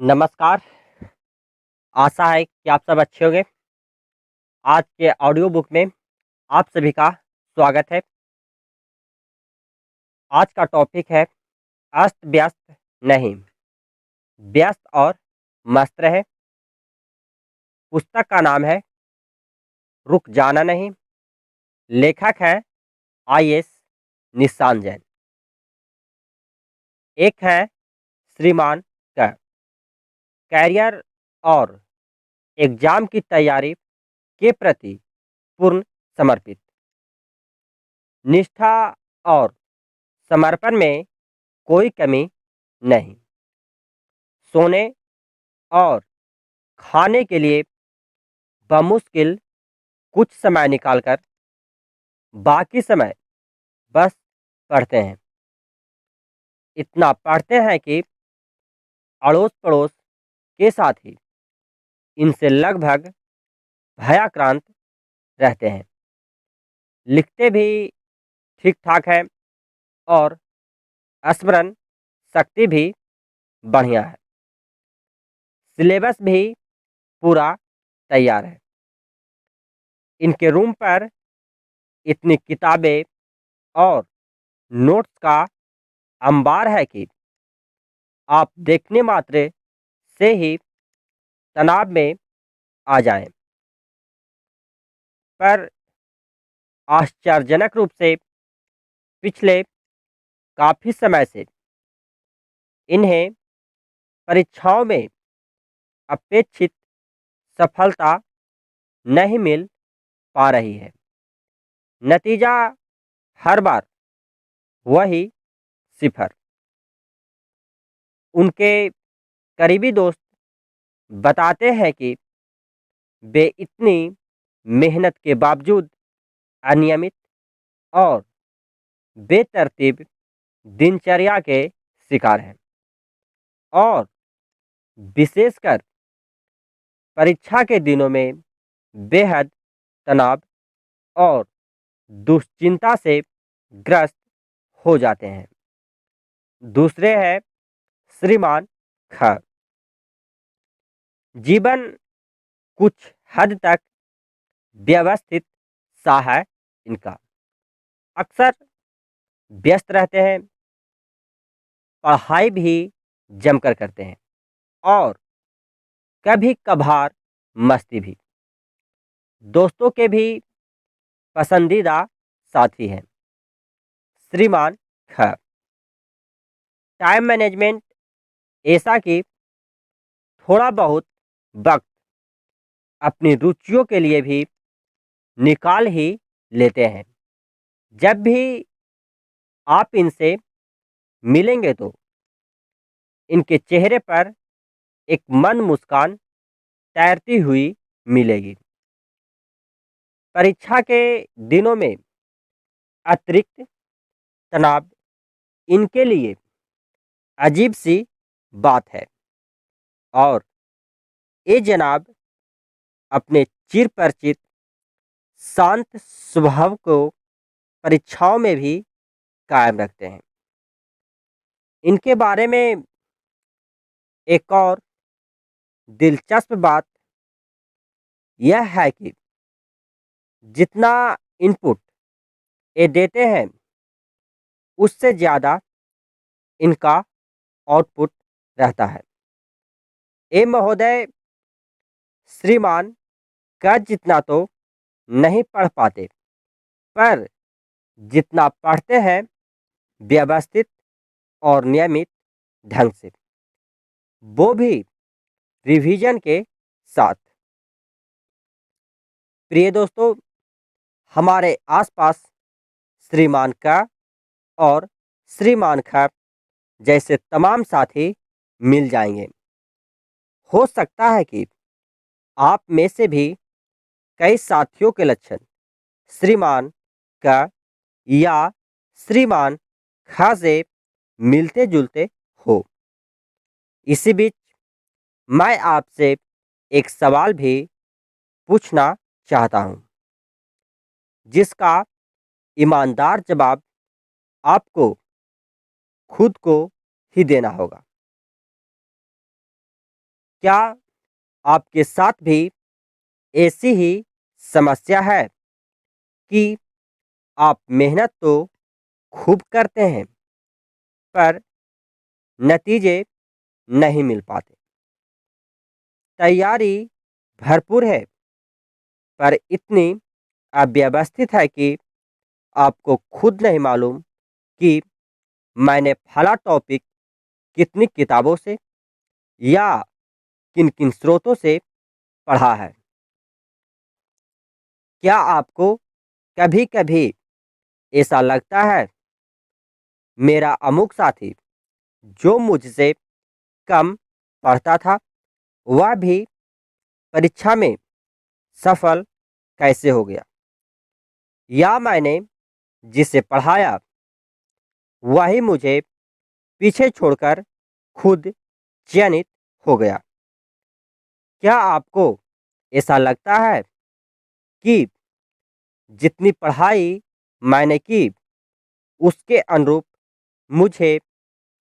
नमस्कार, आशा है कि आप सब अच्छे होंगे। आज के ऑडियो बुक में आप सभी का स्वागत है। आज का टॉपिक है अस्त-व्यस्त नहीं, व्यस्त और मस्त रहें। पुस्तक का नाम है रुक जाना नहीं, लेखक हैं आईएएस निशान जैन। एक है श्रीमान का कैरियर और एग्जाम की तैयारी के प्रति पूर्ण समर्पित, निष्ठा और समर्पण में कोई कमी नहीं। सोने और खाने के लिए बमुश्किल कुछ समय निकालकर बाकी समय बस पढ़ते हैं। इतना पढ़ते हैं कि अड़ोस-पड़ोस के साथ ही इनसे लगभग भयाक्रांत रहते हैं। लिखते भी ठीक-ठाक है और स्मरण शक्ति भी बढ़िया है। सिलेबस भी पूरा तैयार है। इनके रूम पर इतनी किताबें और नोट्स का अंबार है कि आप देखने मात्र से ही तनाव में आ जाएं। पर आश्चर्यजनक रूप से पिछले काफ़ी समय से इन्हें परीक्षाओं में अपेक्षित सफलता नहीं मिल पा रही है। नतीजा हर बार वही सिफर। उनके करीबी दोस्त बताते हैं कि वे इतनी मेहनत के बावजूद अनियमित और बेतरतीब दिनचर्या के शिकार हैं और विशेषकर परीक्षा के दिनों में बेहद तनाव और दुश्चिंता से ग्रस्त हो जाते हैं। दूसरे हैं श्रीमान ख। जीवन कुछ हद तक व्यवस्थित सा है इनका। अक्सर व्यस्त रहते हैं, पढ़ाई भी जमकर करते हैं और कभी-कभार मस्ती भी। दोस्तों के भी पसंदीदा साथी हैं। श्रीमान ख। टाइम मैनेजमेंट ऐसा कि थोड़ा बहुत वक्त अपनी रुचियों के लिए भी निकाल ही लेते हैं। जब भी आप इनसे मिलेंगे तो इनके चेहरे पर एक मन मुस्कान तैरती हुई मिलेगी। परीक्षा के दिनों में अतिरिक्त तनाव इनके लिए अजीब सी बात है और ये जनाब अपने चिर परिचित शांत स्वभाव को परीक्षाओं में भी कायम रखते हैं। इनके बारे में एक और दिलचस्प बात यह है कि जितना इनपुट ये देते हैं उससे ज़्यादा इनका आउटपुट रहता है। ए महोदय श्रीमान का जितना तो नहीं पढ़ पाते, पर जितना पढ़ते हैं व्यवस्थित और नियमित ढंग से, वो भी रिवीजन के साथ। प्रिय दोस्तों, हमारे आसपास श्रीमान का और श्रीमान खा जैसे तमाम साथी मिल जाएंगे। हो सकता है कि आप में से भी कई साथियों के लक्षण श्रीमान का या श्रीमान खा से मिलते जुलते हो। इसी बीच मैं आपसे एक सवाल भी पूछना चाहता हूं, जिसका ईमानदार जवाब आपको खुद को ही देना होगा। क्या आपके साथ भी ऐसी ही समस्या है कि आप मेहनत तो खूब करते हैं पर नतीजे नहीं मिल पाते? तैयारी भरपूर है पर इतनी अव्यवस्थित है कि आपको खुद नहीं मालूम कि मैंने फला टॉपिक कितनी किताबों से या किन-किन स्रोतों से पढ़ा है। क्या आपको कभी-कभी ऐसा लगता है मेरा अमुक साथी जो मुझसे कम पढ़ता था वह भी परीक्षा में सफल कैसे हो गया? या मैंने जिसे पढ़ाया वही मुझे पीछे छोड़कर खुद चयनित हो गया? क्या आपको ऐसा लगता है कि जितनी पढ़ाई मैंने की उसके अनुरूप मुझे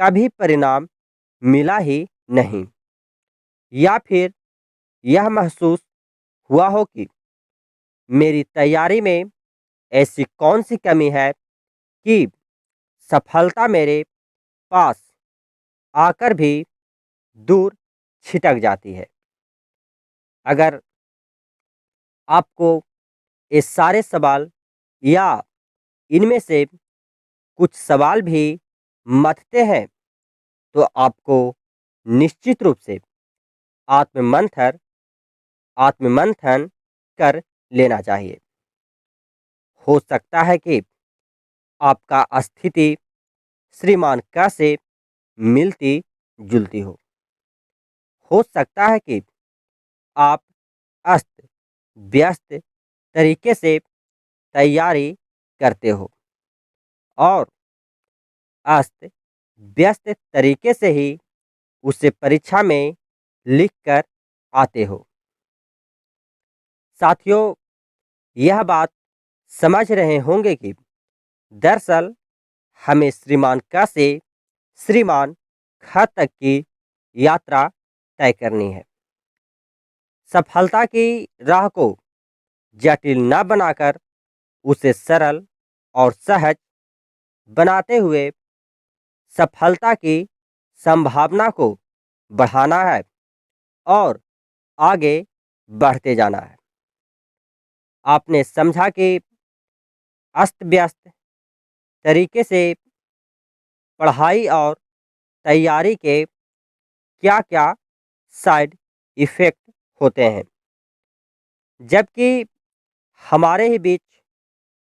कभी परिणाम मिला ही नहीं? या फिर यह महसूस हुआ हो कि मेरी तैयारी में ऐसी कौन सी कमी है कि सफलता मेरे पास आकर भी दूर छिटक जाती है? अगर आपको ये सारे सवाल या इनमें से कुछ सवाल भी मथते हैं तो आपको निश्चित रूप से आत्ममंथन आत्ममंथन कर लेना चाहिए। हो सकता है कि आपका स्थिति श्रीमान क से मिलती जुलती हो सकता है कि आप अस्त व्यस्त तरीके से तैयारी करते हो और अस्त व्यस्त तरीके से ही उसे परीक्षा में लिख कर आते हो। साथियों, यह बात समझ रहे होंगे कि दरअसल हमें श्रीमान क से श्रीमान ख तक की यात्रा तय करनी है। सफलता की राह को जटिल न बनाकर उसे सरल और सहज बनाते हुए सफलता की संभावना को बढ़ाना है और आगे बढ़ते जाना है। आपने समझा कि अस्त व्यस्त तरीके से पढ़ाई और तैयारी के क्या-क्या साइड इफ़ेक्ट होते हैं। जबकि हमारे ही बीच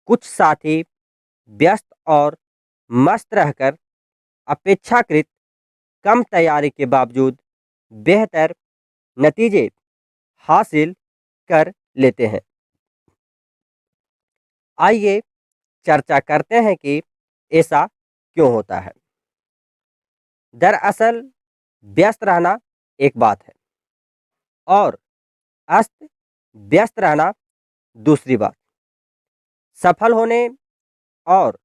कुछ साथी व्यस्त और मस्त रहकर अपेक्षाकृत कम तैयारी के बावजूद बेहतर नतीजे हासिल कर लेते हैं। आइए चर्चा करते हैं कि ऐसा क्यों होता है। दरअसल व्यस्त रहना एक बात है और अस्त व्यस्त रहना दूसरी बात। सफल होने और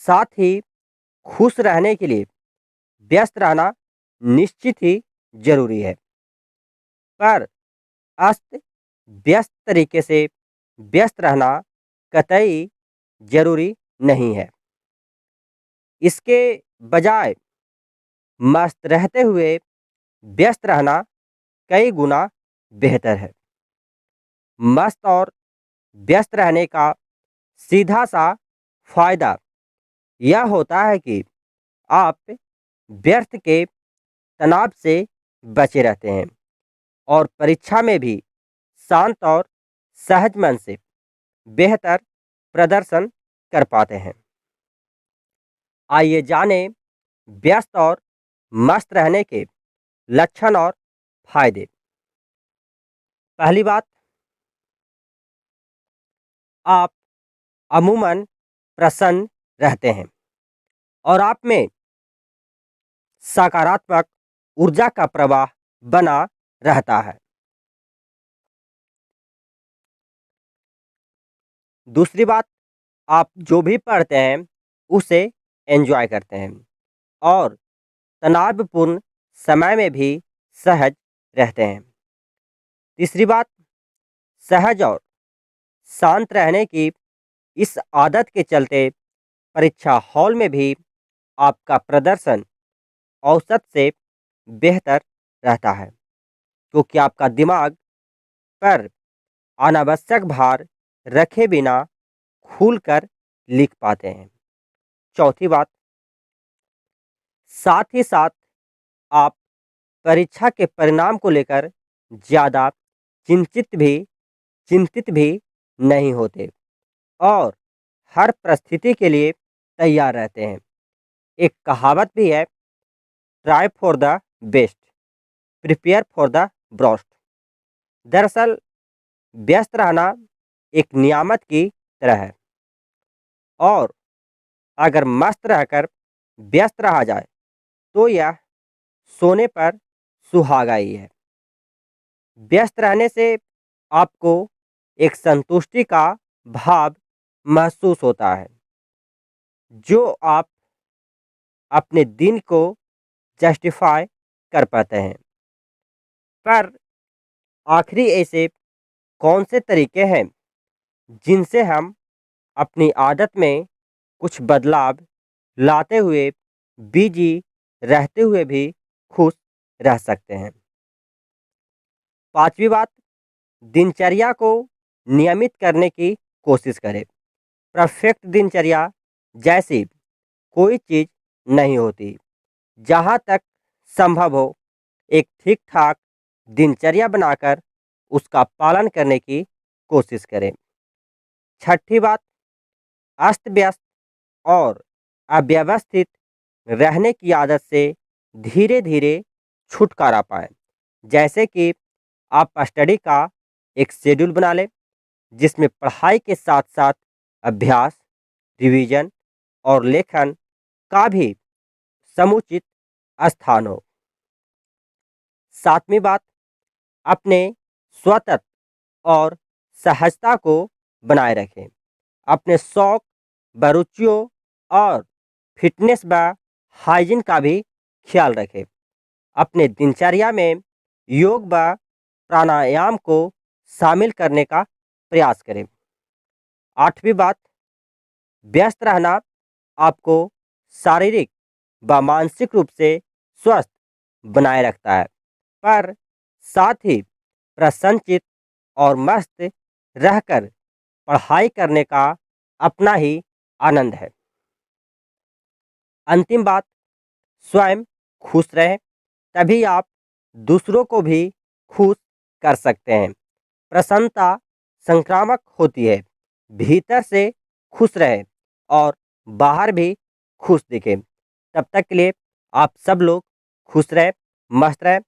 साथ ही खुश रहने के लिए व्यस्त रहना निश्चित ही जरूरी है पर अस्त व्यस्त तरीके से व्यस्त रहना कतई जरूरी नहीं है। इसके बजाय मस्त रहते हुए व्यस्त रहना कई गुना बेहतर है। मस्त और व्यस्त रहने का सीधा सा फायदा यह होता है कि आप व्यर्थ के तनाव से बचे रहते हैं और परीक्षा में भी शांत और सहज मन से बेहतर प्रदर्शन कर पाते हैं। आइए जानें व्यस्त और मस्त रहने के लक्षण और फायदे। पहली बात, आप अमूमन प्रसन्न रहते हैं और आप में सकारात्मक ऊर्जा का प्रवाह बना रहता है। दूसरी बात, आप जो भी पढ़ते हैं उसे एंजॉय करते हैं और तनावपूर्ण समय में भी सहज रहते हैं। तीसरी बात, सहज और शांत रहने की इस आदत के चलते परीक्षा हॉल में भी आपका प्रदर्शन औसत से बेहतर रहता है, क्योंकि आपका दिमाग पर अनावश्यक भार रखे बिना खुलकर लिख पाते हैं। चौथी बात, साथ ही साथ आप परीक्षा के परिणाम को लेकर ज़्यादा चिंतित भी चिंतित भी नहीं होते और हर परिस्थिति के लिए तैयार रहते हैं। एक कहावत भी है, try for the best, prepare for the broast. दरअसल व्यस्त रहना एक नियामत की तरह है और अगर मस्त रहकर व्यस्त रहा जाए तो यह सोने पर सुहागा ही है। व्यस्त रहने से आपको एक संतुष्टि का भाव महसूस होता है, जो आप अपने दिन को जस्टिफाई कर पाते हैं। पर आखिरी ऐसे कौन से तरीके हैं जिनसे हम अपनी आदत में कुछ बदलाव लाते हुए बिजी रहते हुए भी खुश रह सकते हैं? पांचवी बात, दिनचर्या को नियमित करने की कोशिश करें। परफेक्ट दिनचर्या जैसी कोई चीज़ नहीं होती। जहाँ तक संभव हो एक ठीक ठाक दिनचर्या बनाकर उसका पालन करने की कोशिश करें। छठी बात, अस्त व्यस्त और अव्यवस्थित रहने की आदत से धीरे धीरे छुटकारा पाएं। जैसे कि आप स्टडी का एक शेड्यूल बना लें, जिसमें पढ़ाई के साथ साथ अभ्यास, रिवीजन और लेखन का भी समुचित स्थान हो। सातवीं बात, अपने स्वतंत्र और सहजता को बनाए रखें। अपने शौक व रुचियों और फिटनेस व हाइजीन का भी ख्याल रखें। अपने दिनचर्या में योग व प्राणायाम को शामिल करने का प्रयास करें। आठवीं बात, व्यस्त रहना आपको शारीरिक व मानसिक रूप से स्वस्थ बनाए रखता है, पर साथ ही प्रसन्नचित और मस्त रहकर पढ़ाई करने का अपना ही आनंद है। अंतिम बात, स्वयं खुश रहें, तभी आप दूसरों को भी खुश कर सकते हैं। प्रसन्नता संक्रामक होती है। भीतर से खुश रहें और बाहर भी खुश दिखें। तब तक के लिए आप सब लोग खुश रहें, मस्त रहें।